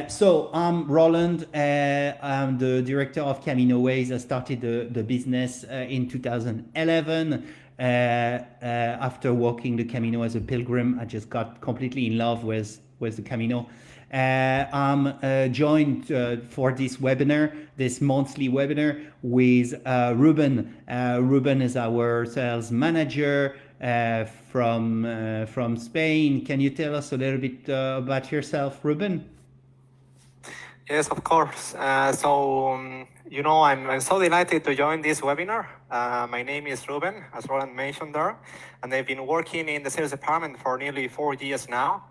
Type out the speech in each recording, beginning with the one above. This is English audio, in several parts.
So I'm Roland. I'm the director of CaminoWays. I started the business in 2011. After walking the Camino as a pilgrim, I just got completely in love with the Camino. I'm joined for this webinar, this monthly webinar with Ruben. Ruben is our sales manager from Spain. Can you tell us a little bit about yourself, Ruben? Yes, of course. I'm so delighted to join this webinar. My name is Ruben, as Roland mentioned there, and I've been working in the sales department for nearly 4 years now.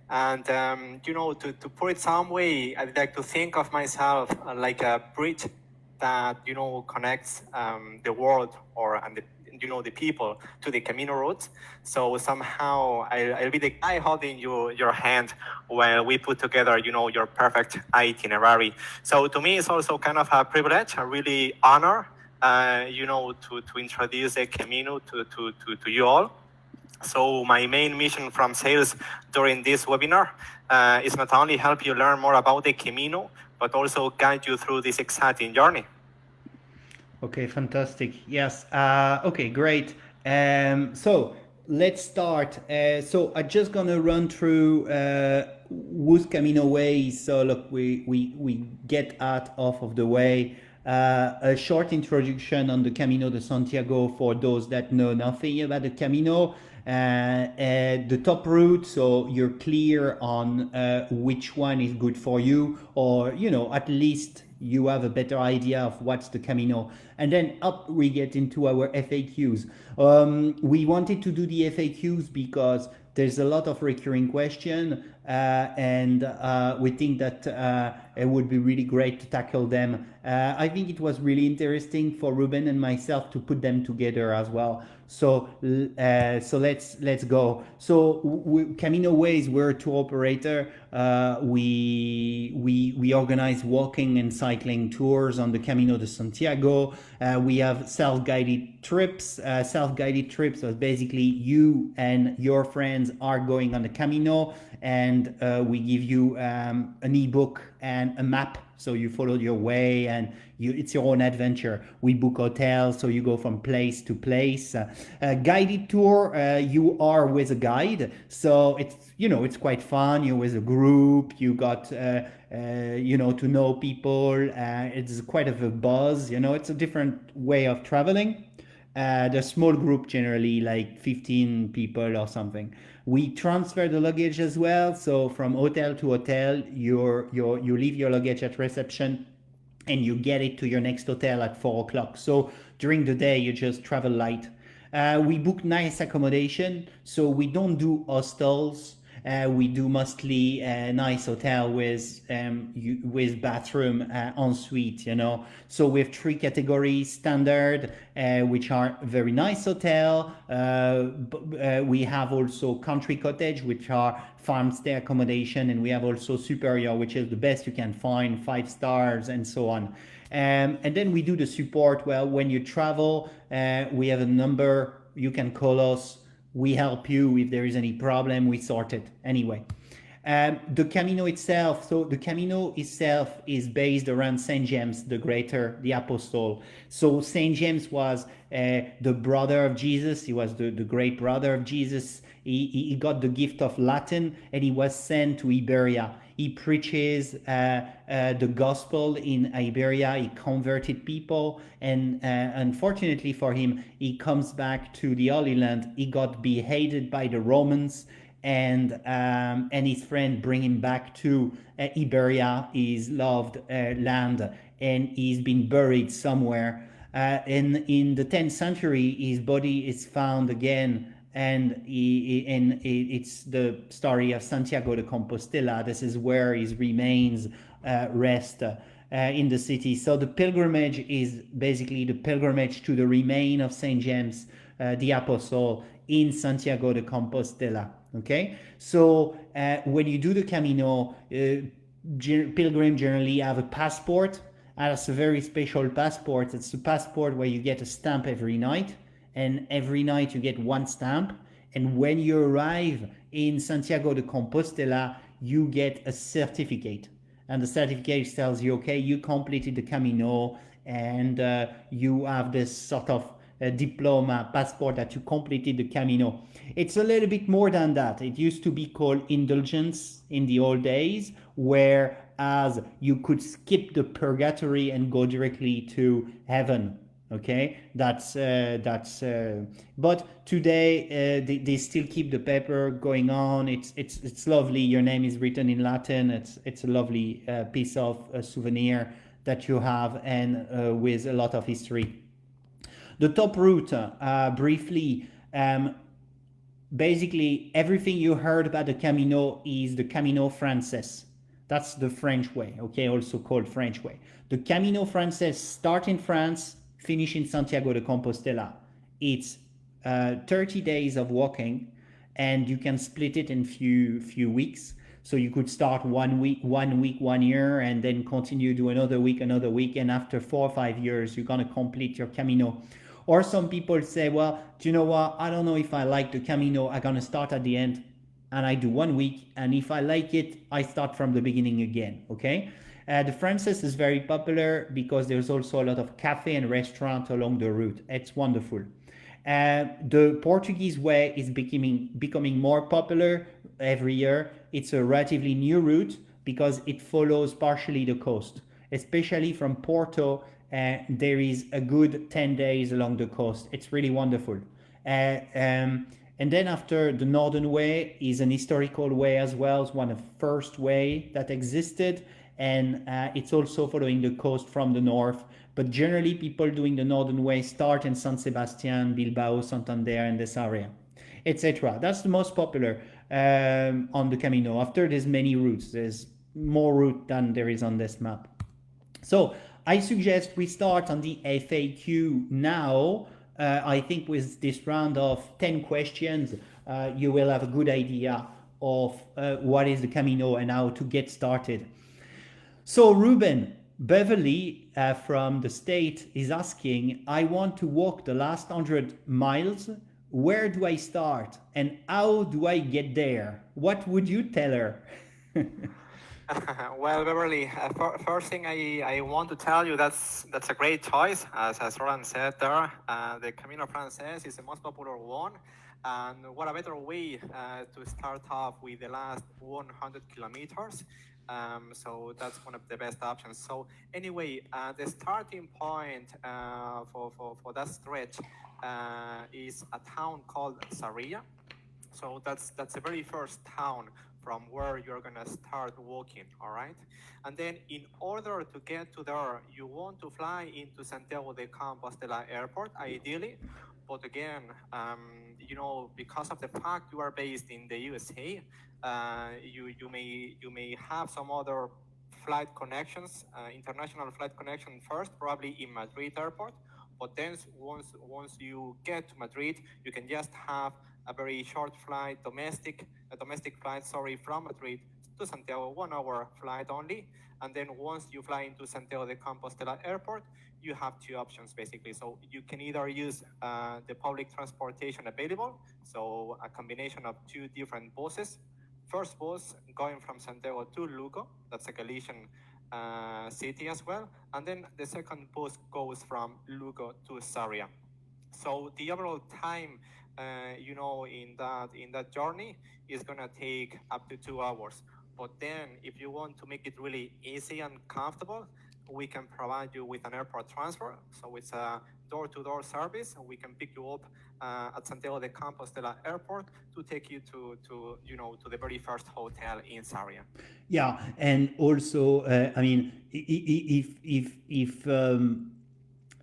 And, to put it some way, I'd like to think of myself like a bridge that, connects the world and the people to the Camino route. So somehow I'll be the guy holding your hand when we put together, your perfect itinerary. So to me, it's also kind of a privilege, a really honor, to introduce the Camino to you all. So my main mission from sales during this webinar is not only help you learn more about the Camino, but also guide you through this exciting journey. Okay, fantastic. Yes. Okay, great. So let's start. So I'm just gonna run through who's Camino Ways. So look, we get out off of the way. A short introduction on the Camino de Santiago for those that know nothing about the Camino. The top route, so you're clear on which one is good for you, or at least you have a better idea of what's the Camino. And then up we get into our FAQs. We wanted to do the FAQs because there's a lot of recurring question, and we think that it would be really great to tackle them. I think it was really interesting for Ruben and myself to put them together as well. So let's go. So Camino Ways, we're a tour operator. We organize walking and cycling tours on the Camino de Santiago. We have self-guided trips. Self-guided trips are basically you and your friends are going on the Camino, and we give you an ebook and a map, so you follow your way and it's your own adventure. We book hotels, so you go from place to place. Guided tour, you are with a guide, so it's quite fun. You're with a group, you got to know people. It's quite of a buzz. It's a different way of traveling. The small group, generally like 15 people or something. We transfer the luggage as well. So from hotel to hotel, you leave your luggage at reception and you get it to your next hotel at 4 o'clock. So during the day, you just travel light. We book nice accommodation, so we don't do hostels. We do mostly nice hotel with bathroom en suite. So we have three categories: standard, which are very nice hotel. We have also country cottage, which are farm stay accommodation, and we have also superior, which is the best you can find, 5 stars and so on. And then we do the support. Well, when you travel, we have a number, you can call us, we help you. If there is any problem, we sort it anyway. The Camino itself, so the Camino itself is based around Saint James the Greater, the Apostle. So Saint James was the brother of Jesus. He was the great brother of Jesus. He got the gift of Latin, and he was sent to Iberia. He preaches the gospel in Iberia. He converted people, and unfortunately for him, he comes back to the Holy Land. He got beheaded by the Romans, and his friend bring him back to Iberia, his loved land, and he's been buried somewhere. In the 10th century, his body is found again, and it's the story of Santiago de Compostela. This is where his remains rest in the city. So the pilgrimage is basically the pilgrimage to the remain of Saint James the Apostle in Santiago de Compostela. Okay, so when you do the Camino, pilgrims generally have a passport. That's a very special passport. It's a passport where you get a stamp every night, and every night you get one stamp. And when you arrive in Santiago de Compostela, you get a certificate. and the certificate tells you, okay, you completed the Camino, and you have this sort of diploma, passport that you completed the Camino. It's a little bit more than that. It used to be called indulgence in the old days, whereas you could skip the purgatory and go directly to heaven. Okay, but today they still keep the paper going on. It's lovely. Your name is written in Latin. It's a lovely piece of souvenir that you have, and with a lot of history. The top route, briefly, basically everything you heard about the Camino is the Camino Frances. That's the French way, okay, also called French way. The Camino Frances start in France, finish in Santiago de Compostela. It's 30 days of walking, and you can split it in few weeks. So you could start 1 week, 1 year, and then continue to another week, and after 4 or 5 years, you're gonna complete your Camino. Or some people say, well, do you know what? I don't know if I like the Camino. I'm gonna start at the end, and I do 1 week, and if I like it, I start from the beginning again. Okay. The Frances is very popular because there's also a lot of cafe and restaurant along the route. It's wonderful. The Portuguese way is becoming more popular every year. It's a relatively new route because it follows partially the coast, especially from Porto. There is a good 10 days along the coast. It's really wonderful. And then after, the Northern Way is an historical way as well. It's one of the first way that existed, and it's also following the coast from the north. But generally, people doing the Northern Way start in San Sebastian, Bilbao, Santander, and this area, etc. That's the most popular on the Camino. After, there's many routes. There's more route than there is on this map. So I suggest we start on the FAQ now. I think with this round of 10 questions, you will have a good idea of what is the Camino and how to get started. So Ruben, Beverly from the state is asking, I want to walk the last 100 miles. Where do I start and how do I get there? What would you tell her? Well, Beverly, first thing I want to tell you, that's a great choice. As Roland said there, the Camino Frances is the most popular one. And what a better way to start off with the last 100 kilometers. So that's one of the best options. So anyway, the starting point for that stretch is a town called Sarria. So that's the very first town from where you're gonna start walking, all right? And then in order to get to there, you want to fly into Santiago de Compostela Airport, ideally. But again, because of the fact you are based in the USA, you may have some other flight connections, international flight connection first, probably in Madrid Airport. But then once you get to Madrid, you can just have a very short flight, domestic flight, from Madrid to Santiago, 1 hour flight only. And then once you fly into Santiago de Compostela Airport, you have two options basically. So you can either use the public transportation available, so a combination of two different buses. First bus going from Santiago to Lugo, that's a Galician city as well. And then the second bus goes from Lugo to Sarria. So the overall time, in that journey is gonna take up to 2 hours. But then, if you want to make it really easy and comfortable, we can provide you with an airport transfer. So it's a door-to-door service. We can pick you up at Santiago de Compostela Airport to take you to the very first hotel in Sarria. Yeah, and also,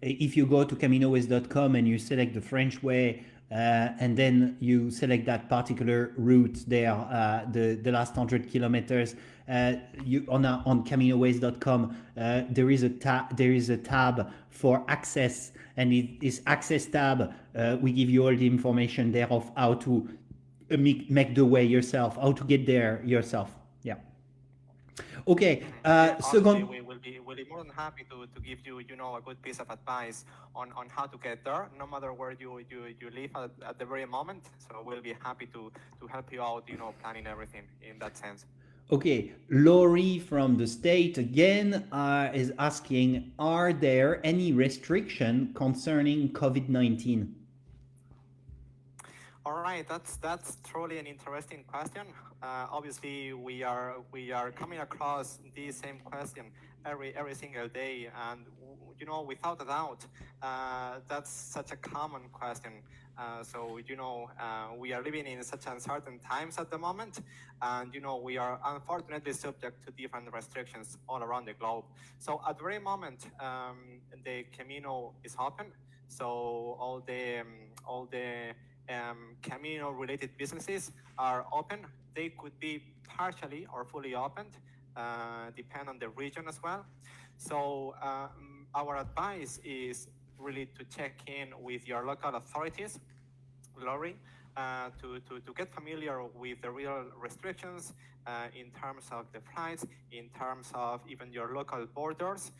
if you go to CaminoWays.com and you select the French way, and then you select that particular route there, the last 100 kilometers, on CaminoWays.com, there is a tab for access, and this access tab, we give you all the information there of how to make the way yourself, how to get there yourself. Yeah. Okay. Second, we will be more than happy to give you, a good piece of advice on how to get there, no matter where you live at the very moment. So we'll be happy to help you out, planning everything in that sense. Okay, Lori from the state again is asking, are there any restriction concerning COVID-19? All right, that's truly an interesting question. Obviously, we are coming across the same question every single day, and without a doubt, that's such a common question. We are living in such uncertain times at the moment, and we are unfortunately subject to different restrictions all around the globe. So at the very moment, the Camino is open. So all the Camino-related businesses are open. They could be partially or fully opened, depend on the region as well. So our advice is really to check in with your local authorities, Lori, to get familiar with the real restrictions in terms of the flights, in terms of even your local borders.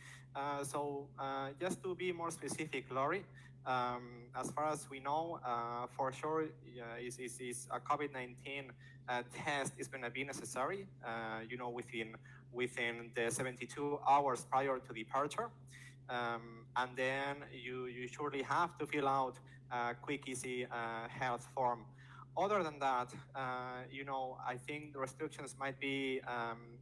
Just to be more specific, Lori, as far as we know, for sure, is a COVID-19 test is going to be necessary, within the 72 hours prior to departure. And then you surely have to fill out a quick, easy health form. Other than that, I think the restrictions might be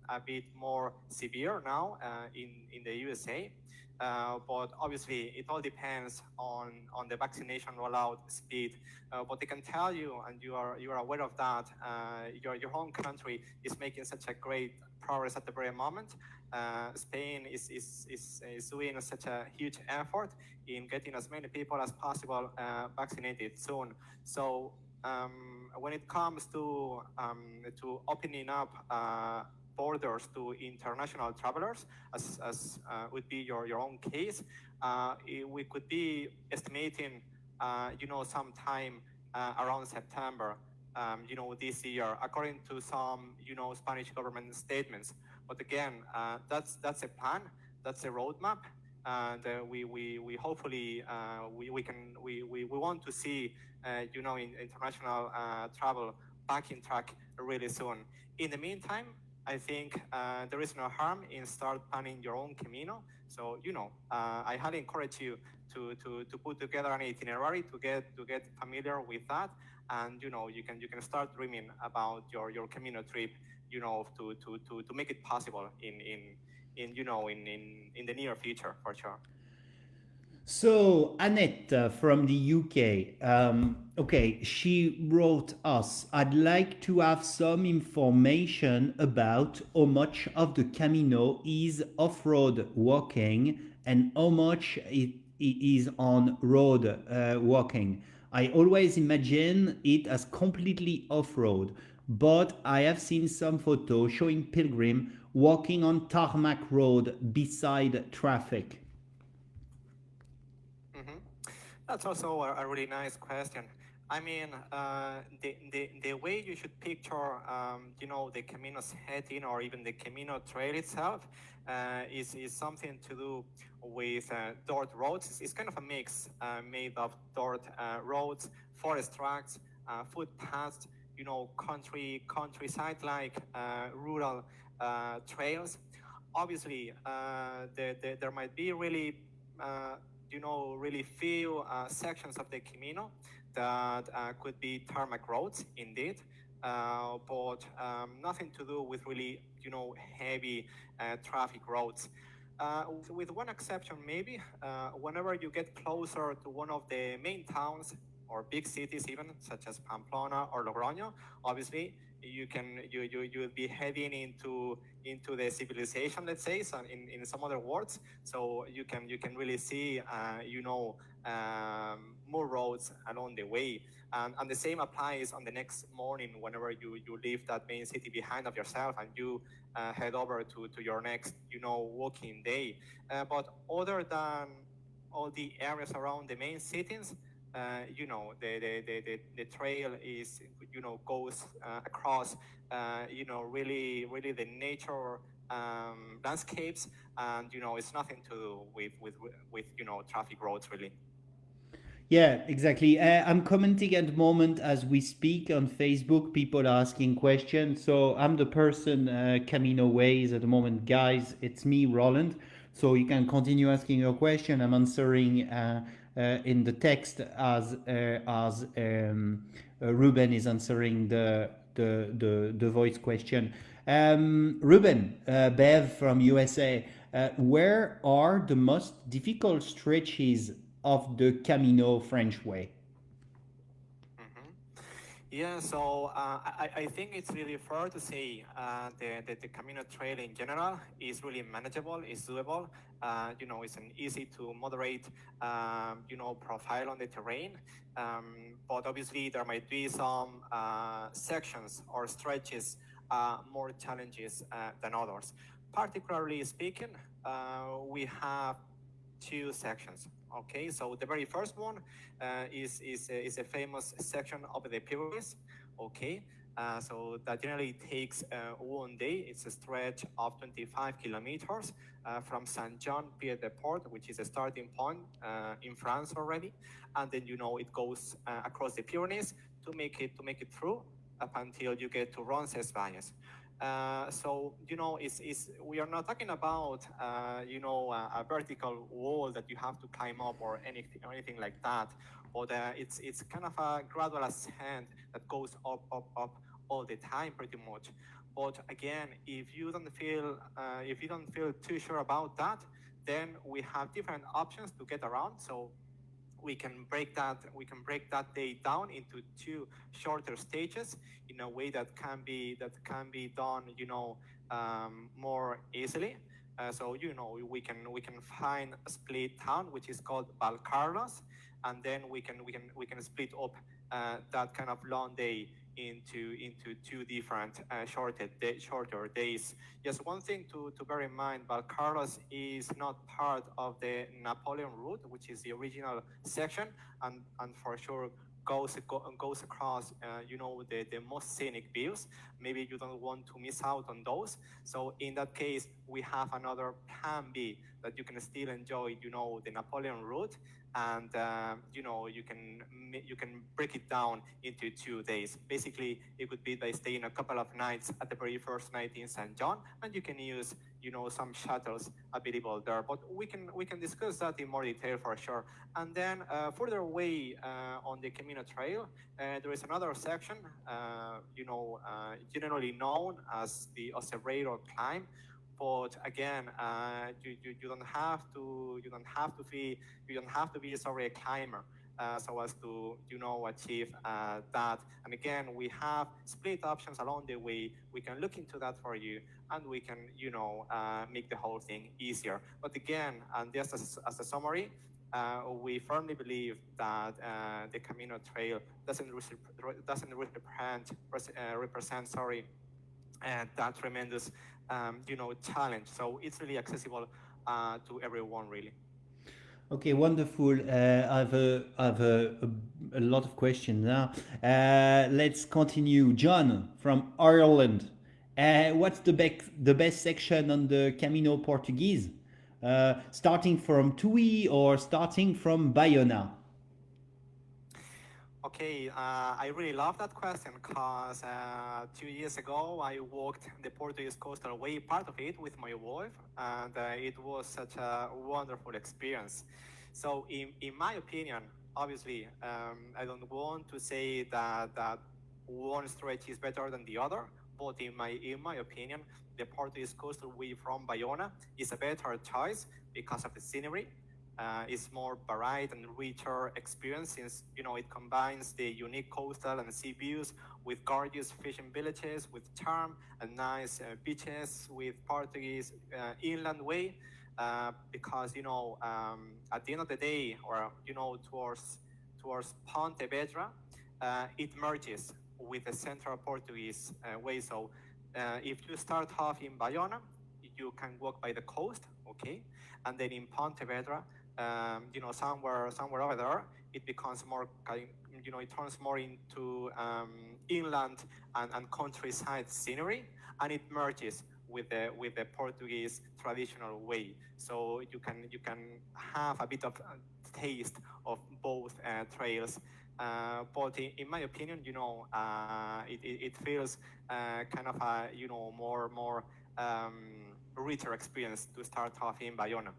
a bit more severe now in the USA. But obviously, it all depends on the vaccination rollout speed. But I can tell you, and you are aware of that, your home country is making such a great progress at the very moment. Spain is doing such a huge effort in getting as many people as possible vaccinated soon. So when it comes to opening up borders to international travelers, as would be your own case, we could be estimating, sometime around September, this year, according to some, Spanish government statements. But again, that's a plan, that's a roadmap, and we hopefully we want to see in international travel back in track really soon. In the meantime, I think there is no harm in start planning your own Camino. So I highly encourage you to put together an itinerary to get familiar with that, and you can start dreaming about your Camino trip, to make it possible in the near future for sure. So, Annette from the UK, okay, she wrote us, I'd like to have some information about how much of the Camino is off-road walking and how much it is on road walking. I always imagine it as completely off-road, but I have seen some photos showing pilgrim walking on tarmac road beside traffic. Mm-hmm. That's also a really nice question. I mean, the way you should picture, the Camino's heading or even the Camino trail itself is something to do with dirt roads. It's kind of a mix made of dirt roads, forest tracks, footpaths, countryside-like rural trails. Obviously, there might be really really few sections of the Camino that could be tarmac roads, indeed, but nothing to do with really, heavy traffic roads. With one exception, maybe, whenever you get closer to one of the main towns or big cities, even such as Pamplona or Logroño, obviously you'll be heading into the civilization, let's say, so in some other words. So you can really see more roads along the way, and the same applies on the next morning whenever you leave that main city behind of yourself and you head over to your next walking day. But other than all the areas around the main cities, the trail is goes across really the nature landscapes, and it's nothing to do with traffic roads really. Yeah, exactly. I'm commenting at the moment as we speak on Facebook. People are asking questions. So I'm the person, Camino Ways at the moment. Guys, it's me, Roland. So you can continue asking your question. I'm answering in the text as Ruben is answering the voice question. Ruben, Bev from USA, where are the most difficult stretches of the Camino French way? Mhm. Yeah, so I think it's really fair to say the Camino Trail in general is really manageable, is doable. It's an easy to moderate, profile on the terrain. But obviously there might be some sections or stretches more challenges than others. Particularly speaking, we have two sections. Okay, so the very first one is a famous section of the Pyrenees. Okay, so that generally takes 1 day. It's a stretch of 25 kilometers from Saint Jean Pied de Port, which is a starting point in France already, and then it goes across the Pyrenees to make it through up until you get to Roncesvalles. So we are not talking about a vertical wall that you have to climb up or anything like that, but it's kind of a gradual ascent that goes up all the time pretty much. But again, if you don't feel too sure about that, then we have different options to get around. So we can break that day down into two shorter stages in a way that can be done more easily. So we can find a split town which is called Valcarlos, and then we can split up that kind of long day into two different shorter days. Just one thing to bear in mind: Valcarlos is not part of the Napoleon route, which is the original section, and for sure goes across the most scenic views. Maybe you don't want to miss out on those. So in that case, we have another plan B that you can still enjoy the Napoleon route, and you can break it down into 2 days. Basically, it would be by staying a couple of nights at the very first night in St. John, and you can use some shuttles available there. But we can discuss that in more detail for sure. And then further away on the Camino Trail, there is another section, generally known as the Ocebrero climb. But again, you don't have to be sorry, a climber, so as to achieve that. And again, we have split options along the way. We can look into that for you, and we can make the whole thing easier. But again, and just as a summary, we firmly believe that the Camino Trail doesn't represent that tremendous challenge. So it's really accessible to everyone, really. Okay, wonderful. I have a lot of questions now. Let's continue. John from Ireland. What's the best section on the Camino Portuguese? Starting from Tui or starting from Bayona? Okay, I really love that question because 2 years ago I walked the Portuguese coastal way, part of it, with my wife, and it was such a wonderful experience. So, in my opinion, obviously, I don't want to say that one stretch is better than the other, but in my opinion, the Portuguese coastal way from Bayona is a better choice because of the scenery. It's more varied and richer experience since it combines the unique coastal and sea views with gorgeous fishing villages, with charm and nice beaches, with Portuguese inland way. Because at the end of the day, or towards Pontevedra, it merges with the central Portuguese way. So if you start off in Bayona, you can walk by the coast, okay, and then in Pontevedra, somewhere over there, it becomes more it turns more into inland and countryside scenery, and it merges with the Portuguese traditional way. So you can have a bit of taste of both trails. But in my opinion, it feels kind of a more richer experience to start off in Bayona.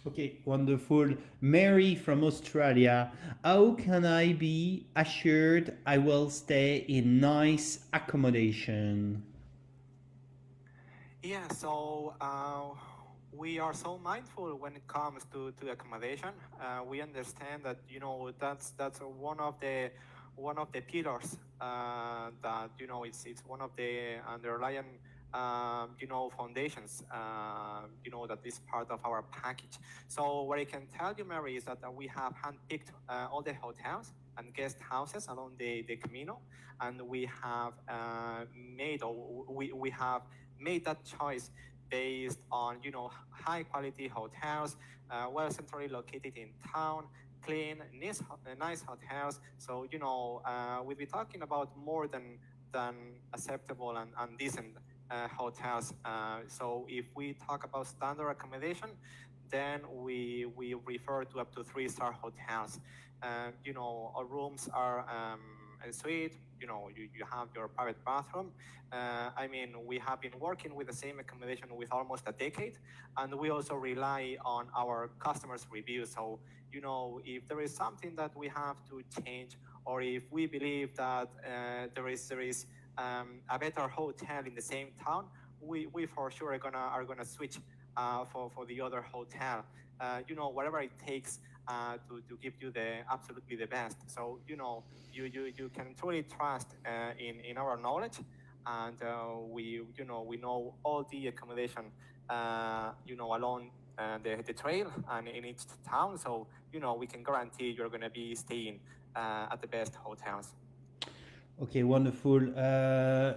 Okay, wonderful. Mary from Australia, how can I be assured I will stay in nice accommodation? Yeah, so we are so mindful when it comes to accommodation. We understand that that's one of the pillars that it's one of the underlying foundations that is part of our package. So what I can tell you, Mary, is that we have handpicked all the hotels and guest houses along the Camino, and we have we have made that choice based on high quality hotels, well centrally located in town, clean, nice hotels. So we'll be talking about more than acceptable and decent hotels. So if we talk about standard accommodation, then we refer to up to 3-star hotels. Our rooms are en suite. You have your private bathroom. I mean, we have been working with the same accommodation with almost a decade, and we also rely on our customers' reviews. So, if there is something that we have to change, or if we believe that there is a better hotel in the same town, we for sure are gonna switch for the other hotel. Whatever it takes to give you the absolutely the best. So you can truly trust in our knowledge, and we know all the accommodation along the trail and in each town. So we can guarantee you're going to be staying at the best hotels. Okay, wonderful.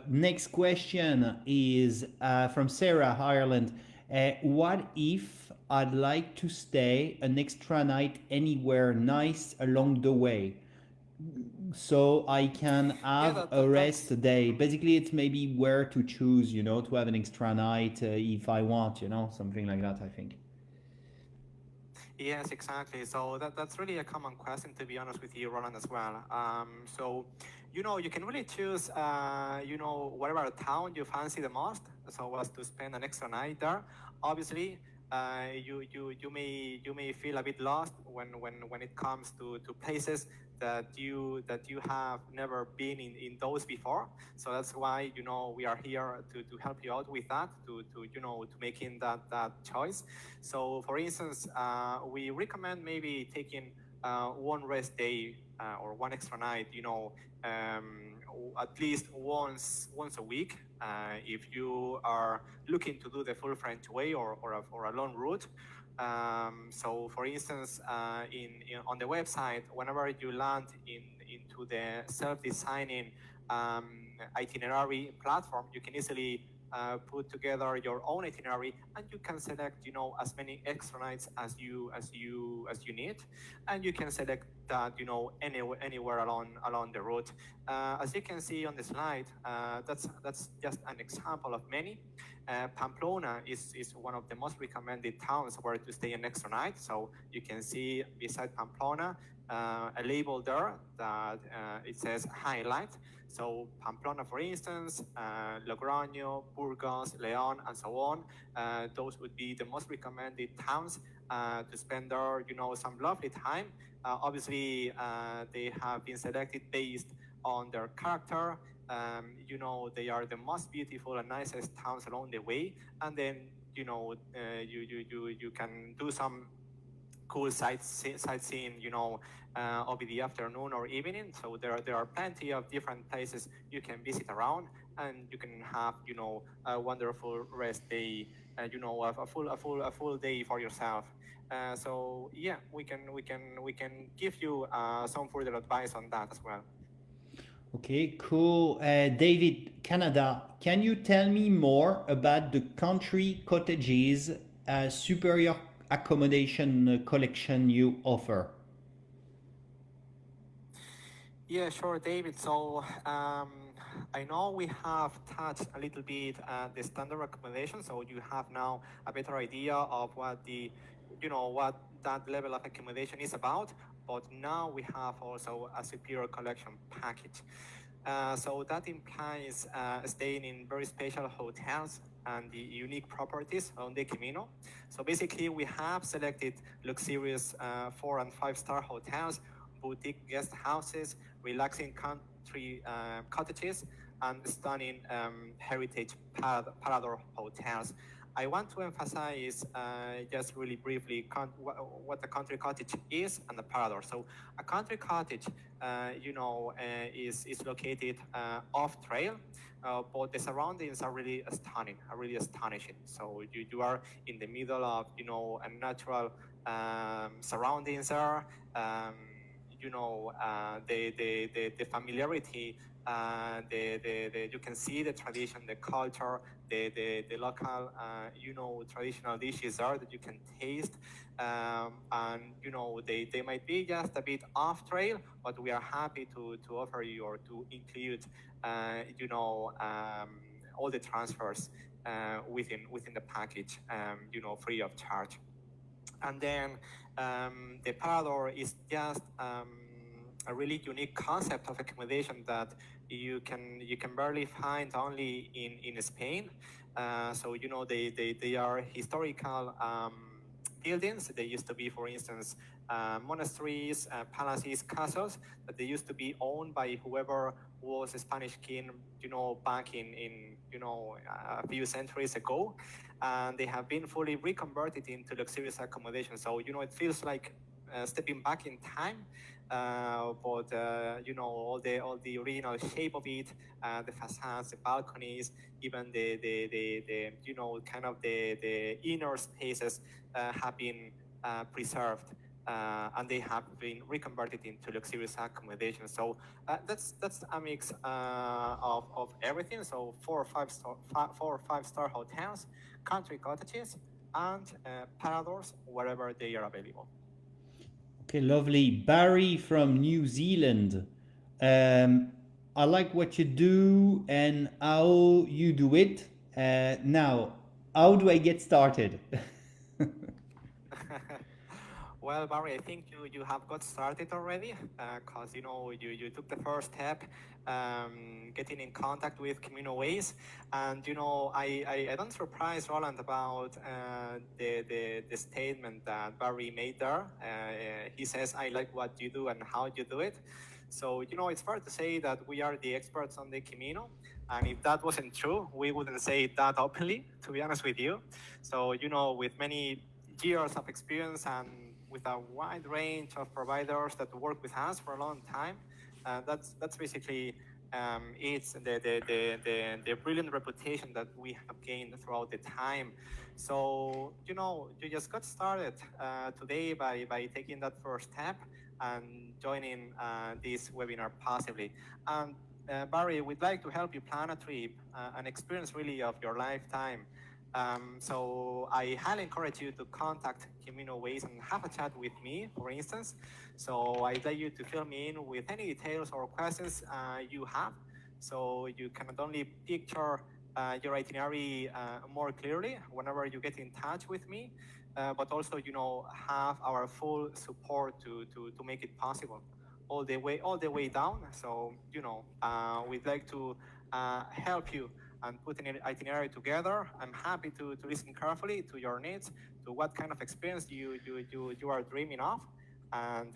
Next question is from Sarah, Ireland. What if I'd like to stay an extra night anywhere nice along the way, so I can have a That's rest day? Basically, it's maybe where to choose, to have an extra night if I want, something like that, I think. Yes, exactly. So that's really a common question, to be honest with you, Roland, as well. So, you can really choose, whatever town you fancy the most, so as to spend an extra night there. Obviously, you may feel a bit lost when it comes to places that you have never been in those before. So that's why we are here to help you out with that, to making that choice. So for instance, we recommend maybe taking one rest day or one extra night, at least once a week, if you are looking to do the full French way or a long route. So, for instance, on the website, whenever you land into the self-designing itinerary platform, you can easily put together your own itinerary, and you can select, as many extra nights as you need, and you can select that, anywhere along the route. As you can see on the slide, that's just an example of many. Pamplona is one of the most recommended towns where to stay an extra night. So you can see beside Pamplona a label there that it says highlight. So Pamplona, for instance, Logroño, Burgos, León, and so on. Those would be the most recommended towns to spend there, some lovely time. Obviously, they have been selected based on their character. They are the most beautiful and nicest towns along the way. And then, you can do some cool sightseeing, over the afternoon or evening. So there are plenty of different places you can visit around, and you can have, a wonderful rest day, a full day for yourself. So yeah, we can give you some further advice on that as well. Okay, cool. David, Canada, can you tell me more about the country cottages superior accommodation collection you offer? Yeah, sure, David. So I know we have touched a little bit the standard accommodation, so you have now a better idea of what what that level of accommodation is about. But now we have also a superior collection package. So that implies staying in very special hotels and the unique properties on the Camino. So basically, we have selected luxurious 4 and 5-star hotels, boutique guest houses, relaxing country cottages, and stunning heritage parador hotels. I want to emphasize just really briefly what a country cottage is and a parador. So a country cottage, is located off trail, but the surroundings are really stunning, are really astonishing. So you are in the middle of a natural surroundings there. The familiarity, you can see the tradition, the culture, the local, traditional dishes are that you can taste, and they might be just a bit off trail, but we are happy to offer you or to include, all the transfers within the package, free of charge. And then the parador is just a really unique concept of accommodation that you can barely find only in Spain. So they are historical buildings. They used to be, for instance, monasteries, palaces, castles that they used to be owned by whoever was a Spanish king, back in a few centuries ago, and they have been fully reconverted into luxurious accommodation. So it feels like stepping back in time, but all the original shape of it, the facades, the balconies, even the kind of the inner spaces have been preserved. And they have been reconverted into luxurious accommodation. So that's a mix of everything. So 4 or 5-star hotels, country cottages, and paradors wherever they are available. Okay, lovely. Barry from New Zealand. I like what you do and how you do it. Now, how do I get started? Well, Barry, I think you have got started already, because you took the first step, getting in contact with CaminoWays, and I don't surprise Roland about the statement that Barry made there. He says, "I like what you do and how you do it." So it's fair to say that we are the experts on the Camino, and if that wasn't true, we wouldn't say it that openly, to be honest with you. So with many years of experience and with a wide range of providers that work with us for a long time, that's basically it's the brilliant reputation that we have gained throughout the time. So you just got started today by taking that first step and joining this webinar possibly. And Barry, we'd like to help you plan a trip, an experience really of your lifetime. So I highly encourage you to contact CaminoWays and have a chat with me, for instance. So I'd like you to fill me in with any details or questions you have, so you can not only picture your itinerary more clearly whenever you get in touch with me, but also have our full support to make it possible all the way down. So we'd like to help you and put an itinerary together. I'm happy to listen carefully to your needs, to what kind of experience you are dreaming of, and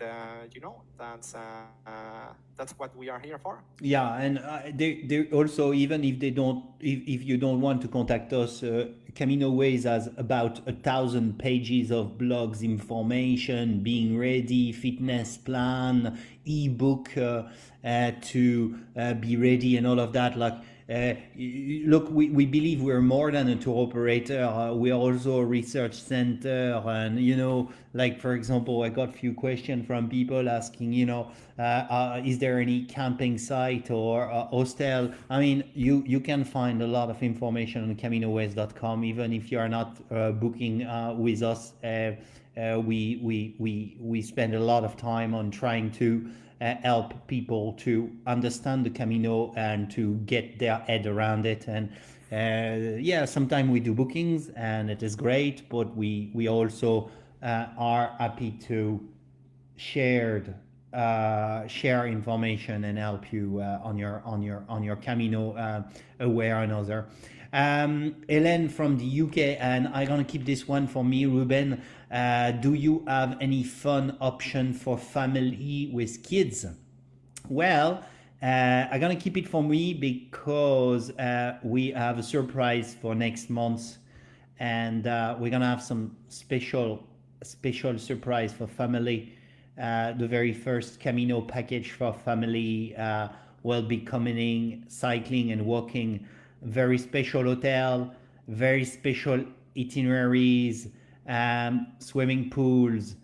that's what we are here for. Yeah, and they also, even if they don't, if you don't want to contact us, Camino Ways has about 1,000 pages of blogs, information, being ready, fitness plan, ebook to be ready, and all of that. Like, look, we believe we're more than a tour operator. We are also a research center, and like, for example, I got a few questions from people asking, is there any camping site or hostel? I mean, you can find a lot of information on CaminoWays.com, even if you are not booking with us. We spend a lot of time on trying to help people to understand the Camino and to get their head around it. And yeah, sometimes we do bookings and it is great, but we also are happy to share information and help you on your Camino aware another. Helen from the UK, and I'm gonna keep this one for me, Ruben. Do you have any fun option for family with kids? Well, I'm gonna keep it for me because we have a surprise for next month, and we're gonna have some special surprise for family. The very first Camino package for family will be coming, cycling and walking. Very special hotel, very special itineraries, swimming pools,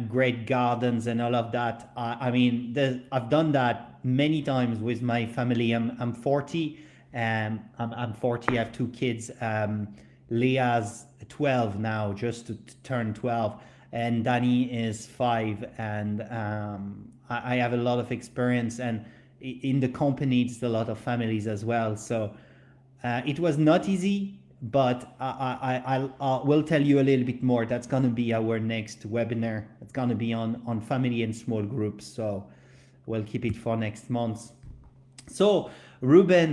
great gardens, and all of that. I mean, I've done that many times with my family. I'm 40. I'm 40. I have two kids. Leah's 12 now, just to turn 12, and Danny is 5. And I have a lot of experience, and in the company, it's a lot of families as well. So it was not easy, but I will tell you a little bit more. That's going to be our next webinar. It's going to be on family and small groups. So we'll keep it for next month. So, Ruben,